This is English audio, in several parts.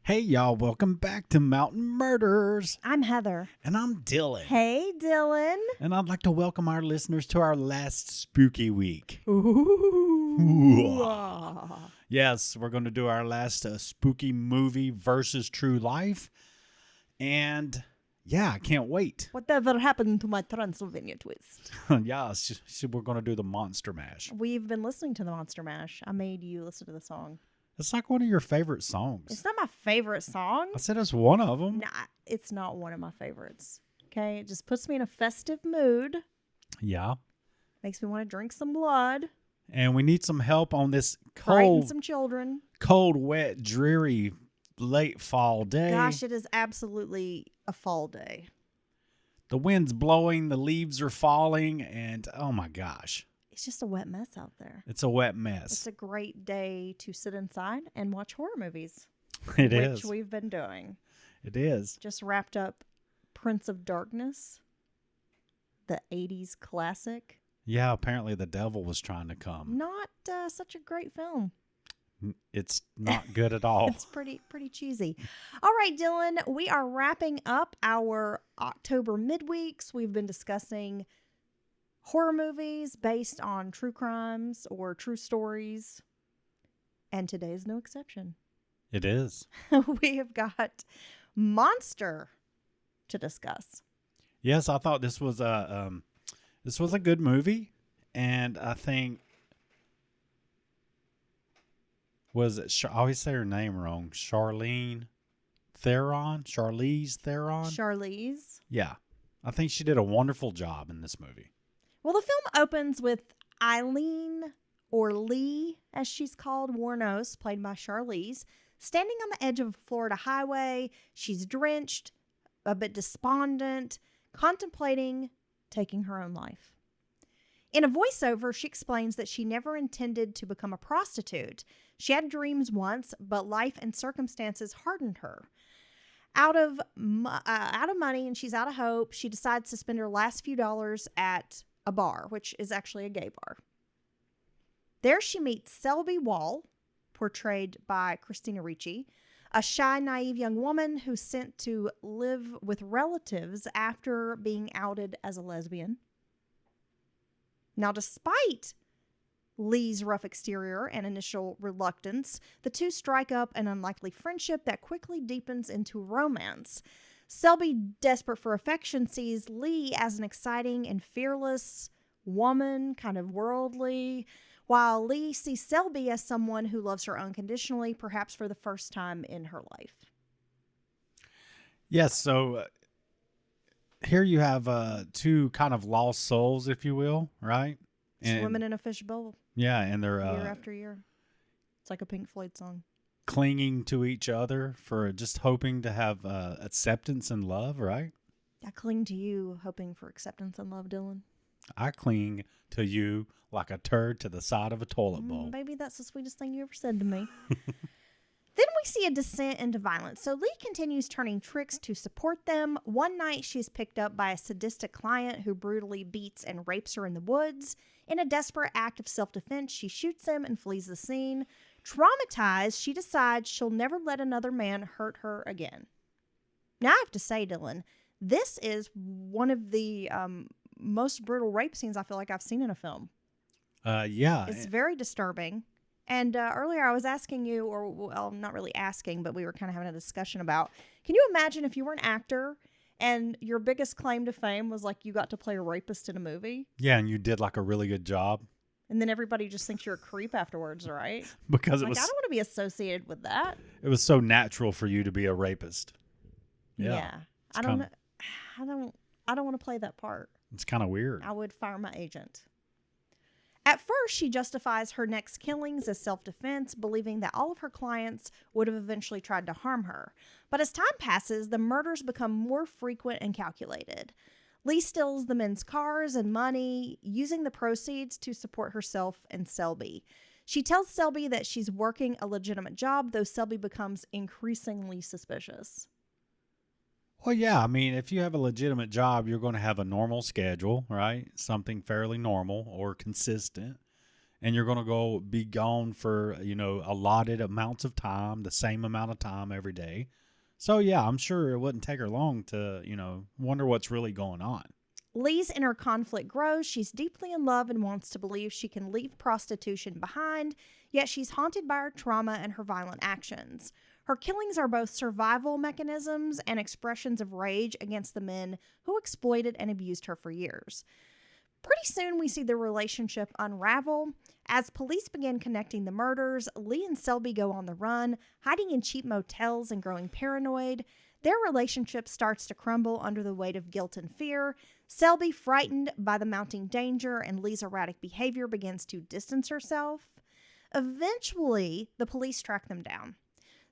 Hey, y'all, welcome back to Mountain Murders. I'm Heather. And I'm Dylan. Hey, Dylan. And I'd like to welcome our listeners to our last spooky week. Ooh. Yes, we're going to do our last spooky movie versus true life. And yeah, I can't wait. Whatever happened to my Transylvania twist? Yeah, we're going to do the Monster Mash. We've been listening to the Monster Mash. I made you listen to the song. It's like one of your favorite songs. It's not my favorite song. I said it's one of them. Nah, it's not one of my favorites. Okay, it just puts me in a festive mood. Yeah. Makes me want to drink some blood. And we need some help on this Frighten some children. cold, wet, dreary, late fall day. Gosh, it is absolutely a fall day. The wind's blowing, the leaves are falling, and oh my gosh. It's just a wet mess out there. It's a wet mess. It's a great day to sit inside and watch horror movies. It is. Which we've been doing. It is. Just wrapped up Prince of Darkness, the 80s classic. Yeah, apparently the devil was trying to come. Not such a great film. It's not good at all. It's pretty cheesy. All right, Dylan, we are wrapping up our October midweeks. We've been discussing horror movies based on true crimes or true stories. And today is no exception. It is. We have got Monster to discuss. Yes, I thought this was a good movie, and I think I always say her name wrong. Charlize Theron. Charlize. Yeah, I think she did a wonderful job in this movie. Well, the film opens with Aileen, or Lee, as she's called, Wuornos, played by Charlize, standing on the edge of a Florida highway. She's drenched, a bit despondent, contemplating taking her own life. In a voiceover, she explains that she never intended to become a prostitute. She had dreams once, but life and circumstances hardened her. Out of money and she's out of hope, she decides to spend her last few dollars at a bar, which is actually a gay bar. There she meets Selby Wall, portrayed by Christina Ricci, a shy, naive young woman who's sent to live with relatives after being outed as a lesbian. Now, despite Lee's rough exterior and initial reluctance, the two strike up an unlikely friendship that quickly deepens into romance. Selby, desperate for affection, sees Lee as an exciting and fearless woman, kind of worldly, while Lee sees Selby as someone who loves her unconditionally, perhaps for the first time in her life. Yes, so here you have two kind of lost souls, if you will, right? Swimming in a fishbowl. Yeah, and they're year after year. It's like a Pink Floyd song. Clinging to each other for just hoping to have acceptance and love, right? I cling to you, hoping for acceptance and love, Dylan. I cling to you like a turd to the side of a toilet bowl. Baby, that's the sweetest thing you ever said to me. Then we see a descent into violence. So Lee continues turning tricks to support them. One night, she's picked up by a sadistic client who brutally beats and rapes her in the woods. In a desperate act of self-defense, she shoots him and flees the scene. Traumatized, she decides she'll never let another man hurt her again. Now, I have to say, Dylan, this is one of the most brutal rape scenes I feel like I've seen in a film. Yeah. It's very disturbing. And earlier I was asking you, or well, not really asking, but we were kind of having a discussion about, can you imagine if you were an actor and your biggest claim to fame was like you got to play a rapist in a movie? Yeah, and you did like a really good job. And then everybody just thinks you're a creep afterwards, right? Because I don't want to be associated with that. It was so natural for you to be a rapist. Yeah. I don't want to play that part. It's kind of weird. I would fire my agent. At first, she justifies her next killings as self-defense, believing that all of her clients would have eventually tried to harm her. But as time passes, the murders become more frequent and calculated. Lee steals the men's cars and money, using the proceeds to support herself and Selby. She tells Selby that she's working a legitimate job, though Selby becomes increasingly suspicious. Well, yeah. I mean, if you have a legitimate job, you're going to have a normal schedule, right? Something fairly normal or consistent. and you're going to go be gone for, allotted amounts of time, the same amount of time every day. So, yeah, I'm sure it wouldn't take her long to, wonder what's really going on. Lee's inner conflict grows. She's deeply in love and wants to believe she can leave prostitution behind, yet she's haunted by her trauma and her violent actions. Her killings are both survival mechanisms and expressions of rage against the men who exploited and abused her for years. Pretty soon, we see the relationship unravel. As police begin connecting the murders, Lee and Selby go on the run, hiding in cheap motels and growing paranoid. Their relationship starts to crumble under the weight of guilt and fear. Selby, frightened by the mounting danger and Lee's erratic behavior, begins to distance herself. Eventually, the police track them down.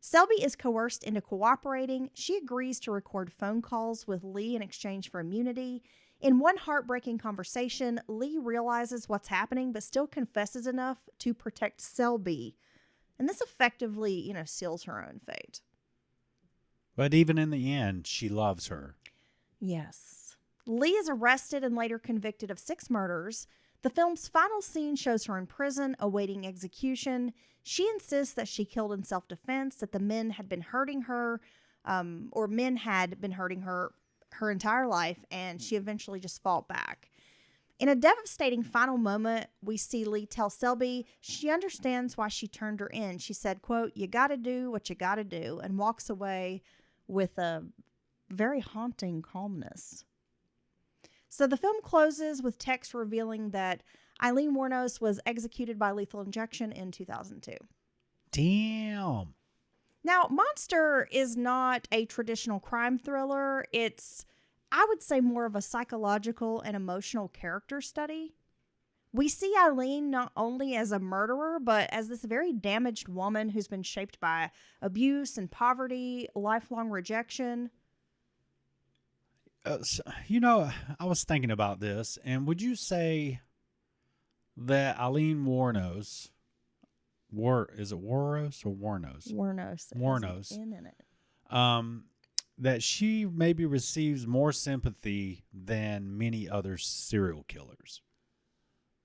Selby is coerced into cooperating. She agrees to record phone calls with Lee in exchange for immunity. In one heartbreaking conversation, Lee realizes what's happening but still confesses enough to protect Selby. And this effectively, seals her own fate. But even in the end, she loves her. Yes. Lee is arrested and later convicted of 6 murders. The film's final scene shows her in prison awaiting execution. She insists that she killed in self-defense, that the men had been hurting her, or men had been hurting her entire life, and she eventually just fought back. In a devastating final moment, we see Lee tell Selby she understands why she turned her in. She said, quote, "You gotta do what you gotta do," and walks away with a very haunting calmness. So the film closes with text revealing that Aileen Wuornos was executed by lethal injection in 2002. Damn. Now, Monster is not a traditional crime thriller. It's, I would say, more of a psychological and emotional character study. We see Aileen not only as a murderer, but as this very damaged woman who's been shaped by abuse and poverty, lifelong rejection. I was thinking about this, and would you say that Aileen Wuornos, is it Wuornos or Wuornos? Wuornos. Wuornos. In it. That she maybe receives more sympathy than many other serial killers?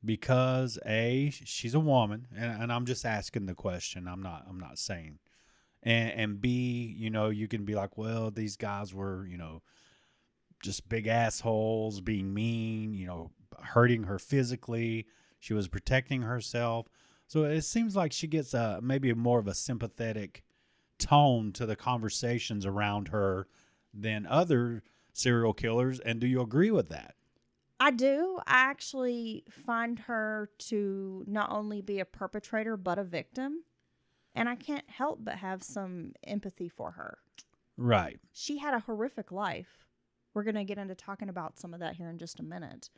Because A, she's a woman, and I'm just asking the question. I'm not saying. And B, you can be like, well, these guys were, just big assholes, being mean, hurting her physically. She was protecting herself. So it seems like she gets maybe more of a sympathetic tone to the conversations around her than other serial killers. And do you agree with that? I do. I actually find her to not only be a perpetrator, but a victim. And I can't help but have some empathy for her. Right. She had a horrific life. We're going to get into talking about some of that here in just a minute.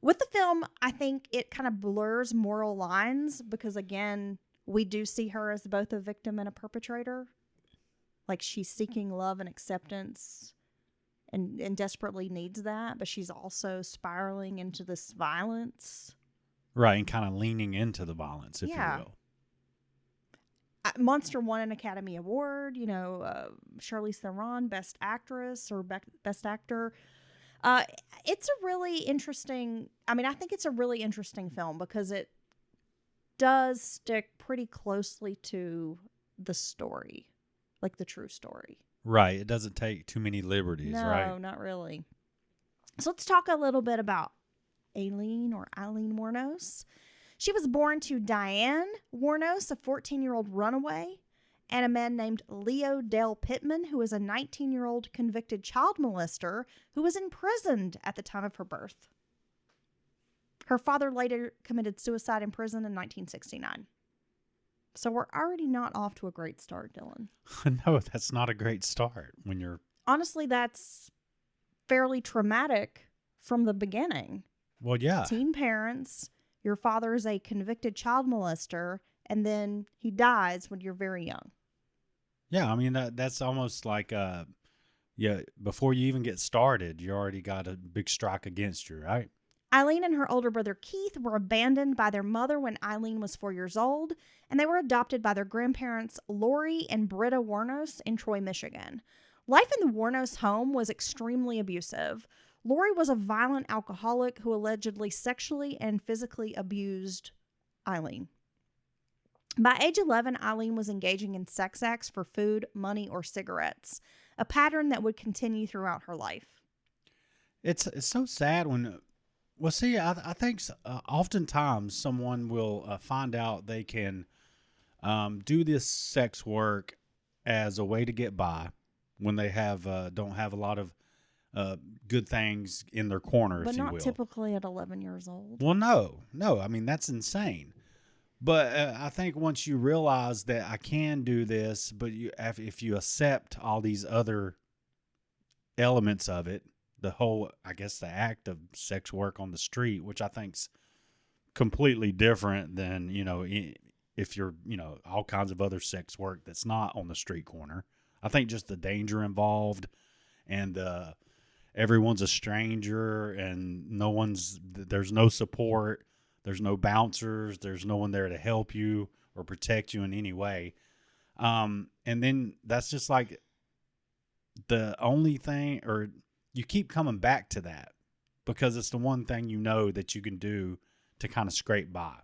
With the film, I think it kind of blurs moral lines because, again, we do see her as both a victim and a perpetrator. Like, she's seeking love and acceptance and desperately needs that, but she's also spiraling into this violence. Right, and kind of leaning into the violence, if you will. Monster won an Academy Award, Charlize Theron, Best Actress or Best Actor. It's a really interesting, I think it's a really interesting film because it does stick pretty closely to the story, like the true story. Right. It doesn't take too many liberties, right? No, not really. So let's talk a little bit about Aileen Wuornos. She was born to Diane Wuornos, a 14-year-old runaway, and a man named Leo Dale Pittman, who was a 19-year-old convicted child molester who was imprisoned at the time of her birth. Her father later committed suicide in prison in 1969. So we're already not off to a great start, Dylan. No, that's not a great start when you're... Honestly, that's fairly traumatic from the beginning. Well, yeah. Teen parents... Your father is a convicted child molester, and then he dies when you're very young. Yeah, that's almost like, before you even get started, you already got a big strike against you, right? Aileen and her older brother Keith were abandoned by their mother when Aileen was 4 years old, and they were adopted by their grandparents Lori and Britta Wuornos in Troy, Michigan. Life in the Wuornos home was extremely abusive. Lori was a violent alcoholic who allegedly sexually and physically abused Aileen. By age 11, Aileen was engaging in sex acts for food, money, or cigarettes, a pattern that would continue throughout her life. It's so sad when, well, see, I think oftentimes someone will find out they can do this sex work as a way to get by when they have don't have a lot of good things in their corner, But if you not will. typically at 11 years old. Well, no. I mean, that's insane. But I think once you realize that I can do this, but if you accept all these other elements of it, the whole, I guess, the act of sex work on the street, which I think's completely different than, if you're, all kinds of other sex work that's not on the street corner. I think just the danger involved and everyone's a stranger and there's no support. There's no bouncers. There's no one there to help you or protect you in any way. And then that's just like the only thing, or you keep coming back to that because it's the one thing that you can do to kind of scrape by,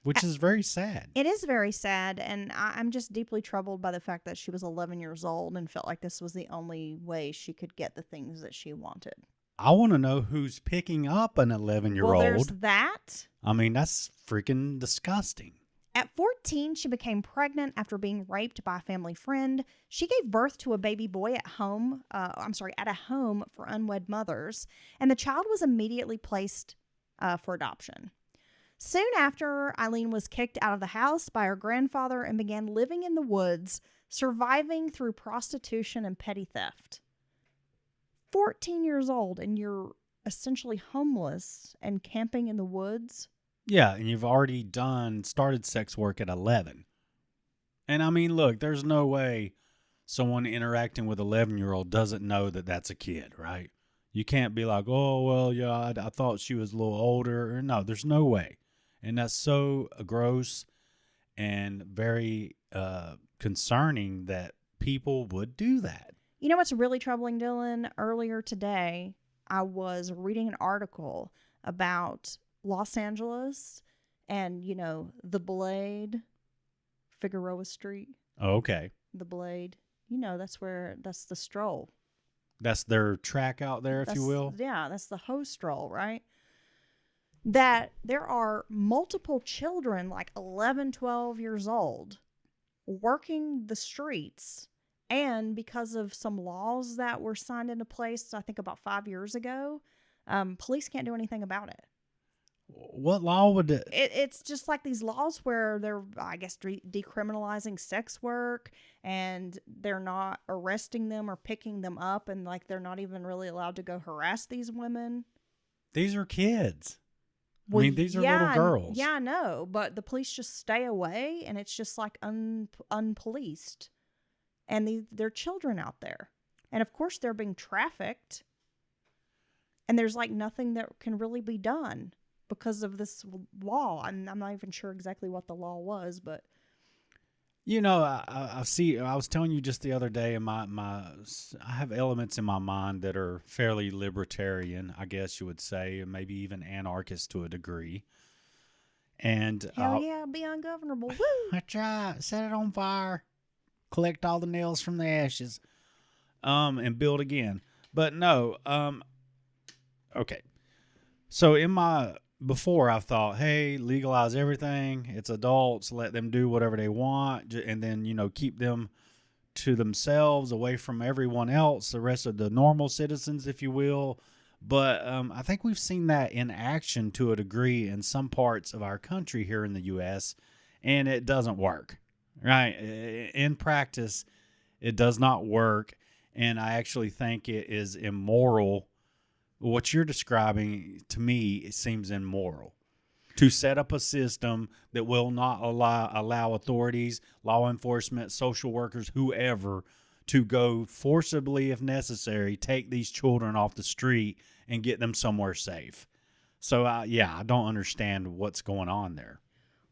which is very sad. It is very sad, and I'm just deeply troubled by the fact that she was 11 years old and felt like this was the only way she could get the things that she wanted. I want to know who's picking up an 11-year-old. Well, there's that. I mean, that's freaking disgusting. At 14, she became pregnant after being raped by a family friend. She gave birth to a baby boy at a home for unwed mothers, and the child was immediately placed for adoption. Soon after, Aileen was kicked out of the house by her grandfather and began living in the woods, surviving through prostitution and petty theft. 14 years old, and you're essentially homeless and camping in the woods. Yeah, and you've already started sex work at 11. And I mean, look, there's no way someone interacting with 11-year-old doesn't know that that's a kid, right? You can't be like, oh, well, yeah, I thought she was a little older. Or no, there's no way. And that's so gross and very concerning that people would do that. You know what's really troubling, Dylan? Earlier today, I was reading an article about Los Angeles and, the Blade, Figueroa Street. Oh, okay. The Blade. That's the stroll. That's their track out there, if you will. Yeah, that's the hoe stroll, right? That there are multiple children, like 11, 12 years old, working the streets. And because of some laws that were signed into place, I think about 5 years ago, police can't do anything about it. What law would it? It's just like these laws where they're, I guess, decriminalizing sex work, and they're not arresting them or picking them up, and like they're not even really allowed to go harass these women. These are kids. Well, I mean, these are little girls. Yeah, I know, but the police just stay away, and it's just like unpoliced. And they're children out there. And of course, they're being trafficked. And there's like nothing that can really be done because of this law. I'm not even sure exactly what the law was, but. I see. I was telling you just the other day, I have elements in my mind that are fairly libertarian, I guess you would say, and maybe even anarchist to a degree. And hell yeah, be ungovernable. Woo! That's right. Set it on fire. Collect all the nails from the ashes, and build again. But no, okay. So before I thought, hey, legalize everything. It's adults. Let them do whatever they want. And then, keep them to themselves, away from everyone else, the rest of the normal citizens, if you will. But I think we've seen that in action to a degree in some parts of our country here in the U.S., and it doesn't work. Right. In practice, it does not work. And I actually think it is immoral. What you're describing, to me, it seems immoral. To set up a system that will not allow authorities, law enforcement, social workers, whoever, to go forcibly, if necessary, take these children off the street and get them somewhere safe. So, I don't understand what's going on there.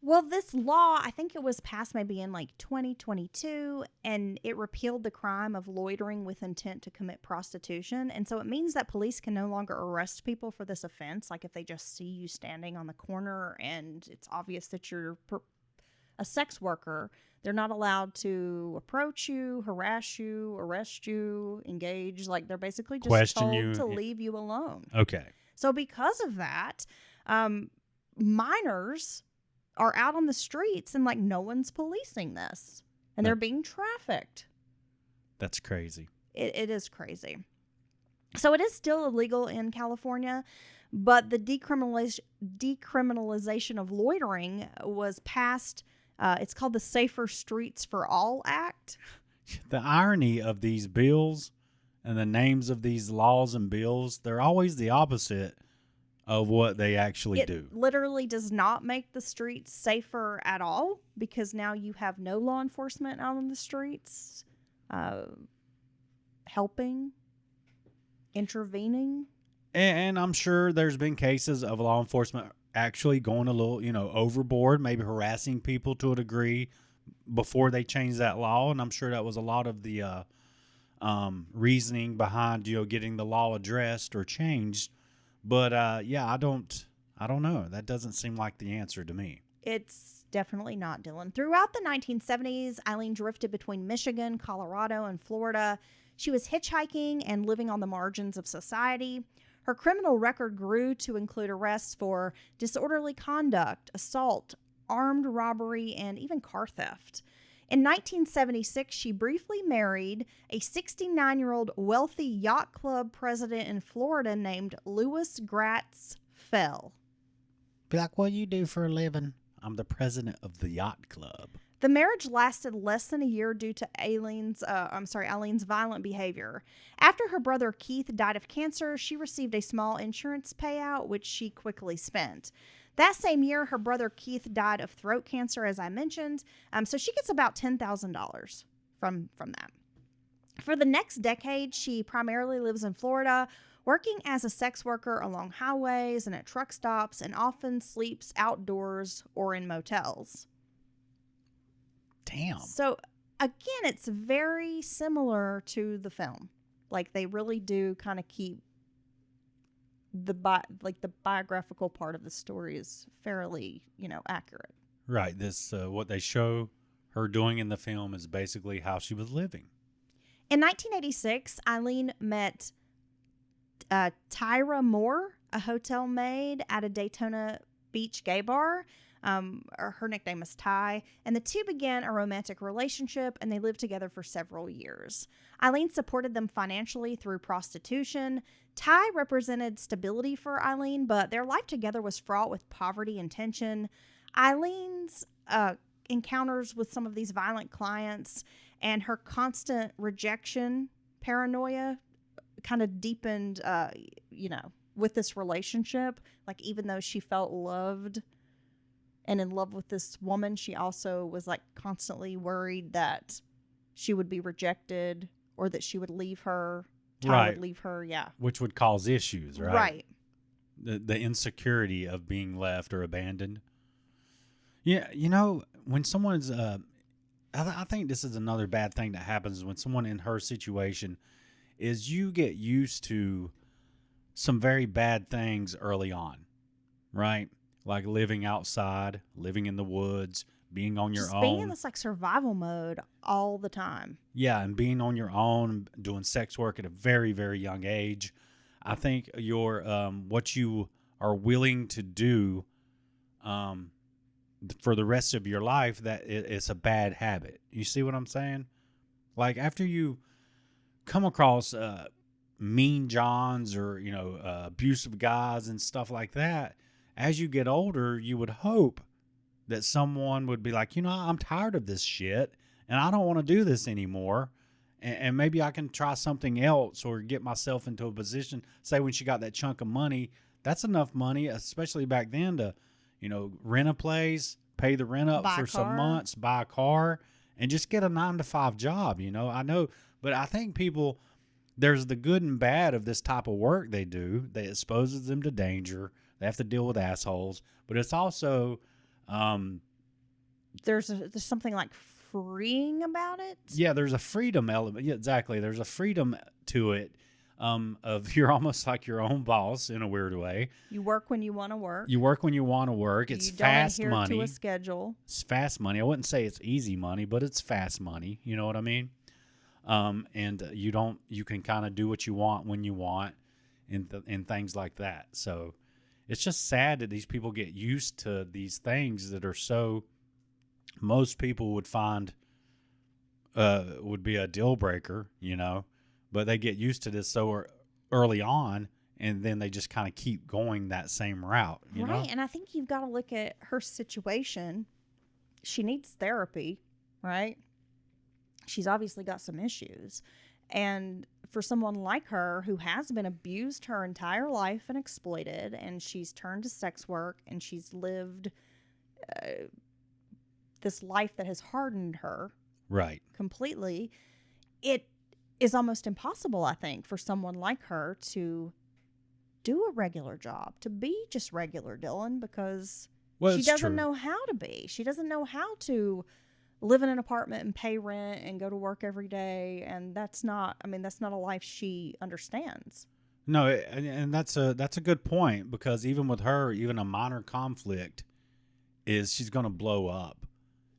Well, this law, I think it was passed maybe in like 2022, and it repealed the crime of loitering with intent to commit prostitution. And so it means that police can no longer arrest people for this offense. Like if they just see you standing on the corner and it's obvious that you're a sex worker, they're not allowed to approach you, harass you, arrest you, engage. Like they're basically just Question told you. to leave you alone. Okay. So because of that, minors are out on the streets and like no one's policing this, and they're being trafficked. That's crazy. It is crazy. So it is still illegal in California, but the decriminalization of loitering was passed. It's called the Safer Streets for All Act. The irony of these bills and the names of these laws and bills, they're always the opposite of what they actually do. It literally does not make the streets safer at all, because now you have no law enforcement out on the streets helping, intervening. And I'm sure there's been cases of law enforcement actually going a little, overboard, maybe harassing people to a degree before they changed that law. And I'm sure that was a lot of the reasoning behind, getting the law addressed or changed. But yeah, I don't know. That doesn't seem like the answer to me. It's definitely not, Dylan. Throughout the 1970s, Aileen drifted between Michigan, Colorado, and Florida. She was hitchhiking and living on the margins of society. Her criminal record grew to include arrests for disorderly conduct, assault, armed robbery, and even car theft. In 1976, she briefly married a 69-year-old wealthy yacht club president in Florida named Louis Gratz Fell. Be like, what do you do for a living? I'm the president of the yacht club. The marriage lasted less than a year due to Aileen's violent behavior. After her brother Keith died of cancer, she received a small insurance payout, which she quickly spent. That same year, her brother Keith died of throat cancer, as I mentioned, so she gets about $10,000 from that. For the next decade, she primarily lives in Florida, working as a sex worker along highways and at truck stops, and often sleeps outdoors or in motels. Damn. So, again, it's very similar to the film. Like, they really do kind of keep the biographical part of the story is fairly, accurate. Right. This what they show her doing in the film is basically how she was living. In 1986, Aileen met Tyra Moore, a hotel maid at a Daytona Beach gay bar. Her nickname is Ty, and the two began a romantic relationship, and they lived together for several years. Aileen supported them financially through prostitution. Ty represented stability for Aileen, but their life together was fraught with poverty and tension. Aileen's encounters with some of these violent clients and her constant rejection paranoia kind of deepened, with this relationship. Like, even though she felt loved and in love with this woman, she also was like constantly worried that she would be rejected or that she would leave her. Ty would leave her, yeah. Which would cause issues, right? Right. The insecurity of being left or abandoned. Yeah, when someone's, I think this is another bad thing that happens when someone in her situation is you get used to some very bad things early on, right? Like living outside, living in the woods, being on your own. Being in this like survival mode all the time. Yeah, and being on your own, doing sex work at a very, very young age. I think your what you are willing to do for the rest of your life, that it's a bad habit. You see what I'm saying? Like after you come across mean Johns or abusive guys and stuff like that, as you get older, you would hope that someone would be like, I'm tired of this shit and I don't want to do this anymore. And maybe I can try something else or get myself into a position. Say when she got that chunk of money, that's enough money, especially back then, to, rent a place, pay the rent up for some months, buy a car, and just get a 9-to-5 job. I know, but I think people, there's the good and bad of this type of work they do. They exposes them to danger. They have to deal with assholes, but it's also there's something like freeing about it. Yeah, there's a freedom element. Yeah, exactly. There's a freedom to it. Of you're almost like your own boss in a weird way. You work when you want to work. You work when you want to work. It's you don't fast adhere money. to a schedule. It's fast money. I wouldn't say it's easy money, but it's fast money. You know what I mean? And you can kind of do what you want when you want, and things like that. So it's just sad that these people get used to these things that are so. Most people would find would be a deal breaker, but they get used to this so early on, and then they just kind of keep going that same route, you know? Right, and I think you've got to look at her situation. She needs therapy, right? She's obviously got some issues. And for someone like her who has been abused her entire life and exploited, and she's turned to sex work, and she's lived this life that has hardened her Right. completely, it is almost impossible, I think, for someone like her to do a regular job, to be just regular Dylan, because she doesn't know how to be. She doesn't know how to live in an apartment and pay rent and go to work every day. And that's not a life she understands. No, and that's a good point, because even with her, even a minor conflict is she's going to blow up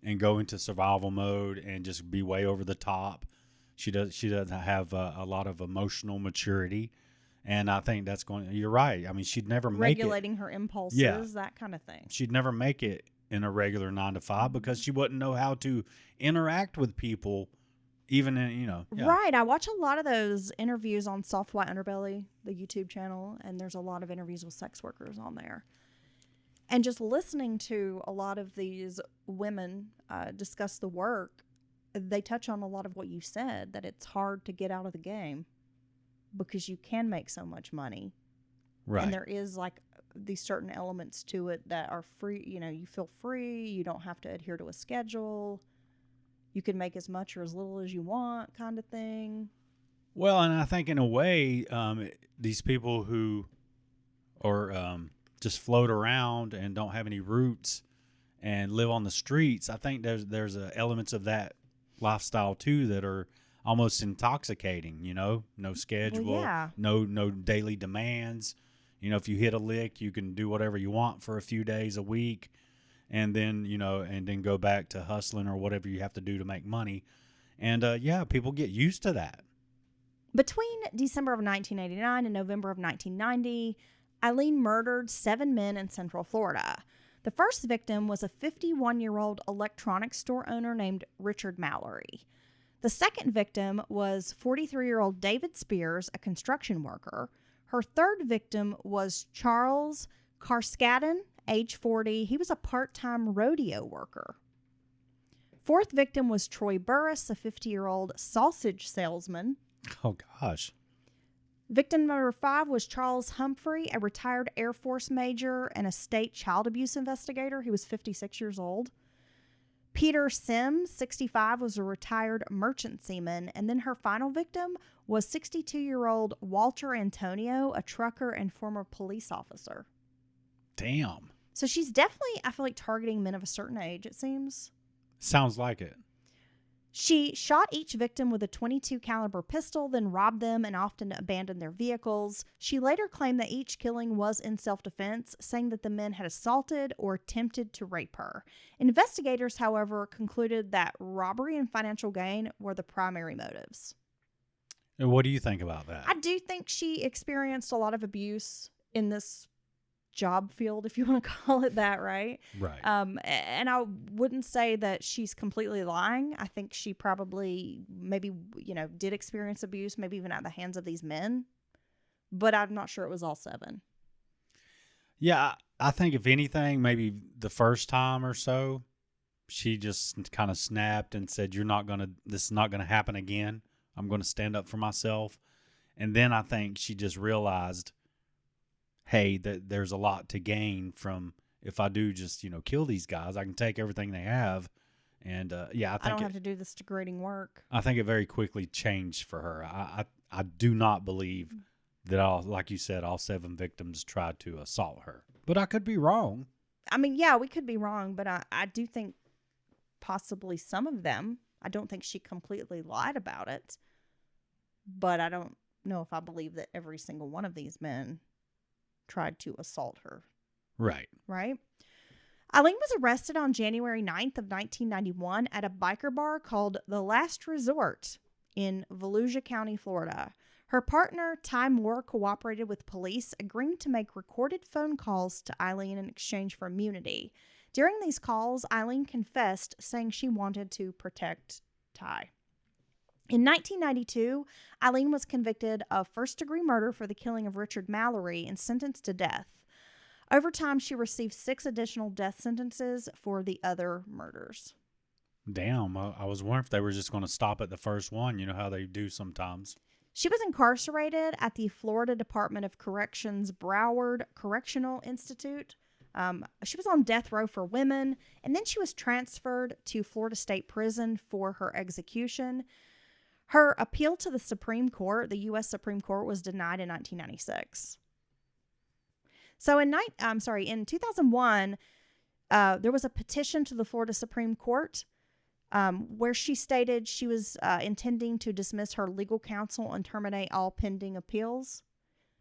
and go into survival mode and just be way over the top. She doesn't have a lot of emotional maturity, and I think that's going. You're right. I mean, she'd never make regulating her impulses, that kind of thing. She'd never make it in a regular 9 to 5 because she wouldn't know how to interact with people, even in Yeah. Right. I watch a lot of those interviews on Soft White Underbelly, the YouTube channel, and there's a lot of interviews with sex workers on there. And just listening to a lot of these women discuss the work, they touch on a lot of what you said, that it's hard to get out of the game because you can make so much money. Right. And there is like these certain elements to it that are free. You feel free. You don't have to adhere to a schedule. You can make as much or as little as you want, kind of thing. Well, and I think in a way, these people who are just float around and don't have any roots and live on the streets, I think there's elements of that lifestyle too that are almost intoxicating. No schedule, Well, yeah. no daily demands. If you hit a lick, you can do whatever you want for a few days a week, and then go back to hustling or whatever you have to do to make money. And people get used to that. Between December of 1989 and November of 1990, Aileen murdered 7 men in Central Florida. The first victim was a 51-year-old electronics store owner named Richard Mallory. The second victim was 43-year-old David Spears, a construction worker. Her third victim was Charles Carskadden, age 40. He was a part-time rodeo worker. Fourth victim was Troy Burris, a 50-year-old sausage salesman. Oh, gosh. Victim number 5 was Charles Humphrey, a retired Air Force major and a state child abuse investigator. He was 56 years old. Peter Sims, 65, was a retired merchant seaman. And then her final victim was 62-year-old Walter Antonio, a trucker and former police officer. Damn. So she's definitely, I feel like, targeting men of a certain age, it seems. Sounds like it. She shot each victim with a .22 caliber pistol, then robbed them and often abandoned their vehicles. She later claimed that each killing was in self-defense, saying that the men had assaulted or attempted to rape her. Investigators, however, concluded that robbery and financial gain were the primary motives. And what do you think about that? I do think she experienced a lot of abuse in this job field, if you want to call it that, right? Right. And I wouldn't say that she's completely lying. I think she probably maybe, did experience abuse, maybe even at the hands of these men. But I'm not sure it was all 7. Yeah, I think if anything, maybe the first time or so, she just kind of snapped and said, this is not going to happen again. I'm going to stand up for myself. And then I think she just realized, hey, that there's a lot to gain from if I do just, kill these guys. I can take everything they have. And, I don't have to do this degrading work. I think it very quickly changed for her. I do not believe that like you said, all 7 victims tried to assault her. But I could be wrong. I mean, yeah, we could be wrong, but I do think possibly some of them. I don't think she completely lied about it. But I don't know if I believe that every single one of these men tried to assault her. Right. Right? Aileen was arrested on January 9th of 1991 at a biker bar called The Last Resort in Volusia County, Florida. Her partner, Ty Moore, cooperated with police, agreeing to make recorded phone calls to Aileen in exchange for immunity. During these calls, Aileen confessed, saying she wanted to protect Ty. In 1992, Aileen was convicted of first-degree murder for the killing of Richard Mallory and sentenced to death. Over time, she received 6 additional death sentences for the other murders. Damn, I was wondering if they were just going to stop at the first one. You know how they do sometimes. She was incarcerated at the Florida Department of Corrections Broward Correctional Institute. She was on death row for women, and then she was transferred to Florida State Prison for her execution. Her appeal to the Supreme Court, the U.S. Supreme Court, was denied in 1996. So in 2001, there was a petition to the Florida Supreme Court where she stated she was intending to dismiss her legal counsel and terminate all pending appeals.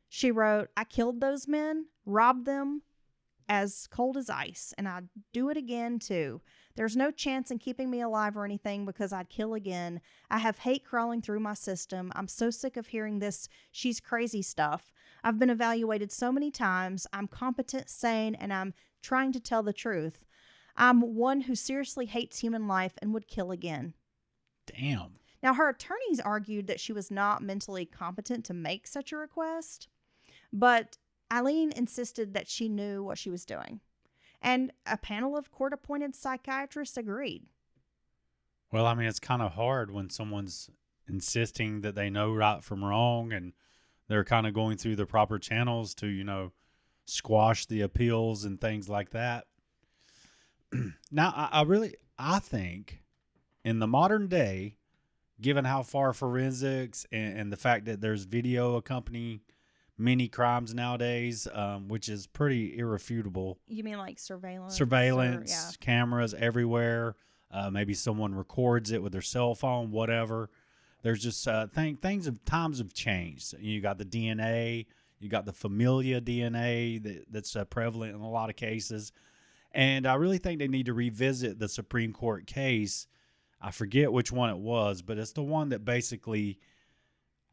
She wrote, "I killed those men, robbed them as cold as ice, and I'd do it again too. There's no chance in keeping me alive or anything because I'd kill again. I have hate crawling through my system. I'm so sick of hearing this she's crazy stuff. I've been evaluated so many times. I'm competent, sane, and I'm trying to tell the truth. I'm one who seriously hates human life and would kill again." Damn. Now, her attorneys argued that she was not mentally competent to make such a request, but Aileen insisted that she knew what she was doing. And a panel of court-appointed psychiatrists agreed. Well, I mean, it's kind of hard when someone's insisting that they know right from wrong and they're kind of going through the proper channels to, squash the appeals and things like that. Now, I think in the modern day, given how far forensics and the fact that there's video accompanying many crimes nowadays, which is pretty irrefutable. You mean like surveillance? Surveillance, cameras everywhere. Maybe someone records it with their cell phone, whatever. There's just times have changed. You got the DNA, you got the familia DNA that's prevalent in a lot of cases. And I really think they need to revisit the Supreme Court case. I forget which one it was, but it's the one that basically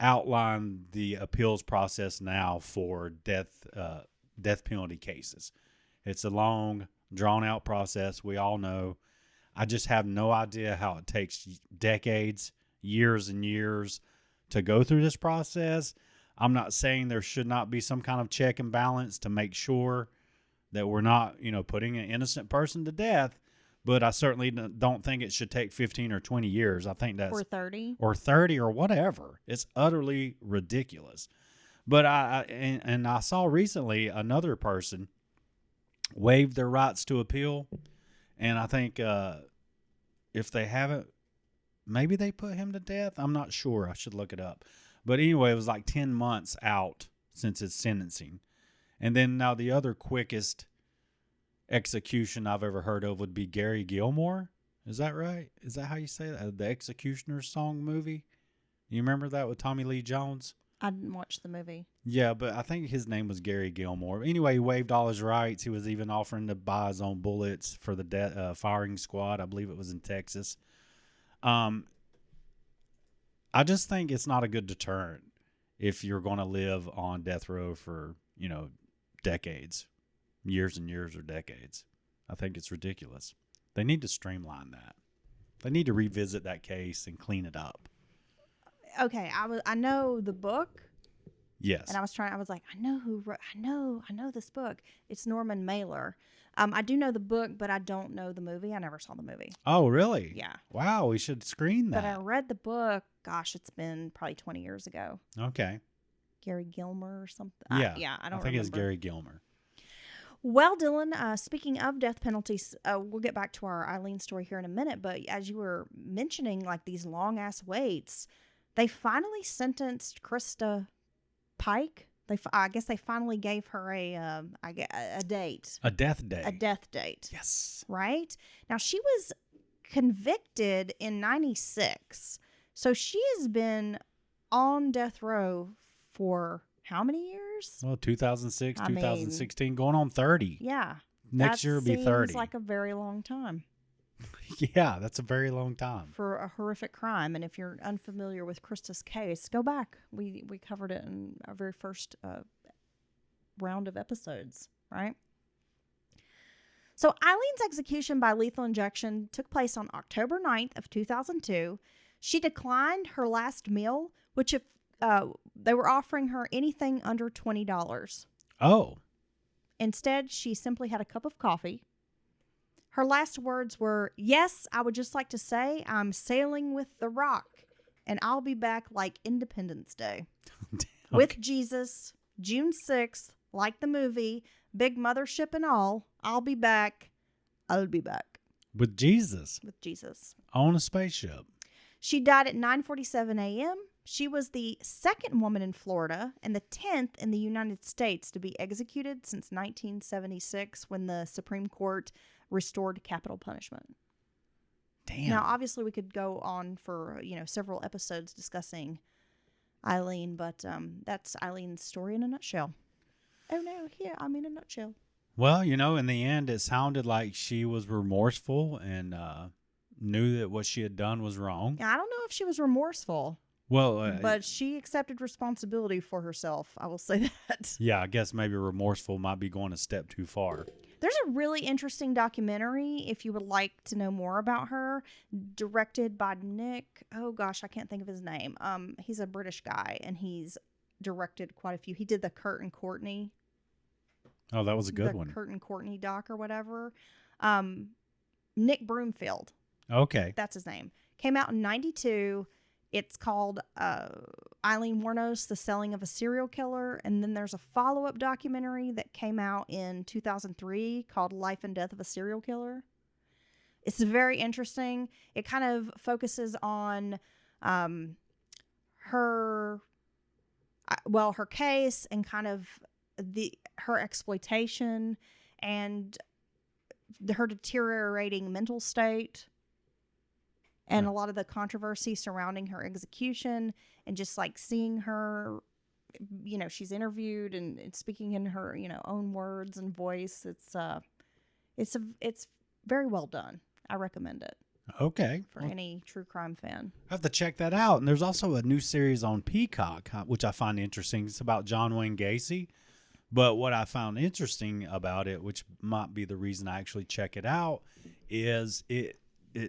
outlined the appeals process now for death penalty cases. It's a long, drawn-out process. We all know. I just have no idea how it takes decades, years and years to go through this process. I'm not saying there should not be some kind of check and balance to make sure that we're not, putting an innocent person to death, but I certainly don't think it should take 15 or 20 years. I think that's... Or 30. Or 30 or whatever. It's utterly ridiculous. But I saw recently another person waive their rights to appeal, and I think if they haven't, maybe they put him to death. I'm not sure. I should look it up. But anyway, it was like 10 months out since his sentencing. And then now the other quickest execution I've ever heard of would be Gary Gilmore. Is that right? Is that how you say that? The Executioner's Song movie? You remember that with Tommy Lee Jones? I didn't watch the movie. Yeah, but I think his name was Gary Gilmore. Anyway, he waived all his rights. He was even offering to buy his own bullets for the firing squad. I believe it was in Texas. I just think it's not a good deterrent if you're going to live on death row for, decades, years and years or decades. I think it's ridiculous. They need to streamline that. They need to revisit that case and clean it up. Okay, I know the book. Yes. And I was like, I know this book. It's Norman Mailer. I do know the book, but I don't know the movie. I never saw the movie. Oh, really? Yeah. Wow, we should screen that. But I read the book, gosh, it's been probably 20 years ago. Okay. Gary Gilmer or something. Yeah. I don't think remember. it's Gary Gilmer. Well, Dylan, speaking of death penalties, we'll get back to our Aileen story here in a minute. But as you were mentioning, like these long ass waits, they finally sentenced Krista Pike. I guess they finally gave her a date. A death day. A death date. Yes. Right? Now, she was convicted in 96. So she has been on death row for how many years? Well, 2006, I mean, 2016, going on 30. Yeah. Next year will be 30. Seems like a very long time Yeah, that's a very long time. for a horrific crime. And if you're unfamiliar with Krista's case, go back. We covered it in our very first round of episodes, right? So Eileen's execution by lethal injection took place on October 9th of 2002. She declined her last meal, which if they were offering her anything under $20. Oh. Instead, she simply had a cup of coffee. Her last words were, "Yes, I would just like to say I'm sailing with the Rock, and I'll be back like Independence Day. With Jesus, June 6th, like the movie, big mothership and all, I'll be back. I'll be back." With Jesus. With Jesus. On a spaceship. She died at 9:47 a.m. She was the second woman in Florida and the 10th in the United States to be executed since 1976 when the Supreme Court restored capital punishment. Damn. Now, obviously, we could go on for, several episodes discussing Aileen, but that's Eileen's story in a nutshell. Oh, no, here, I'm in a nutshell. Well, in the end, it sounded like she was remorseful and knew that what she had done was wrong. I don't know if she was remorseful. Well, but she accepted responsibility for herself. I will say that. Yeah, I guess maybe remorseful might be going a step too far. There's a really interesting documentary, if you would like to know more about her, directed by Nick. Oh gosh, I can't think of his name. He's a British guy, and he's directed quite a few. He did the Kurt and Courtney. Oh, that was a good one. The Kurt and Courtney doc or whatever. Nick Broomfield. Okay. That's his name. Came out in 92. It's called Aileen Wuornos, The Selling of a Serial Killer. And then there's a follow-up documentary that came out in 2003 called Life and Death of a Serial Killer. It's very interesting. It kind of focuses on her case and kind of her exploitation and her deteriorating mental state. And a lot of the controversy surrounding her execution and just like seeing her, she's interviewed and speaking in her, own words and voice. It's very well done. I recommend it. Okay. For any true crime fan. I have to check that out. And there's also a new series on Peacock, which I find interesting. It's about John Wayne Gacy. But what I found interesting about it, which might be the reason I actually check it out, is it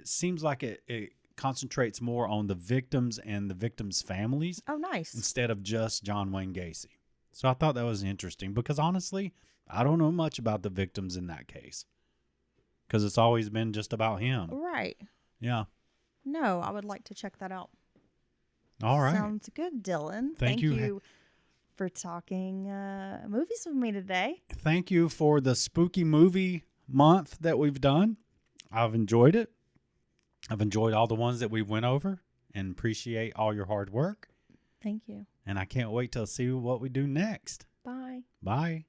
seems like it concentrates more on the victims and the victims' families. Oh, nice. Instead of just John Wayne Gacy. So I thought that was interesting because honestly, I don't know much about the victims in that case because it's always been just about him. Right. Yeah. No, I would like to check that out. All right. Sounds good, Dylan. Thank you for talking movies with me today. Thank you for the spooky movie month that we've done. I've enjoyed it. I've enjoyed all the ones that we went over and appreciate all your hard work. Thank you. And I can't wait to see what we do next. Bye. Bye.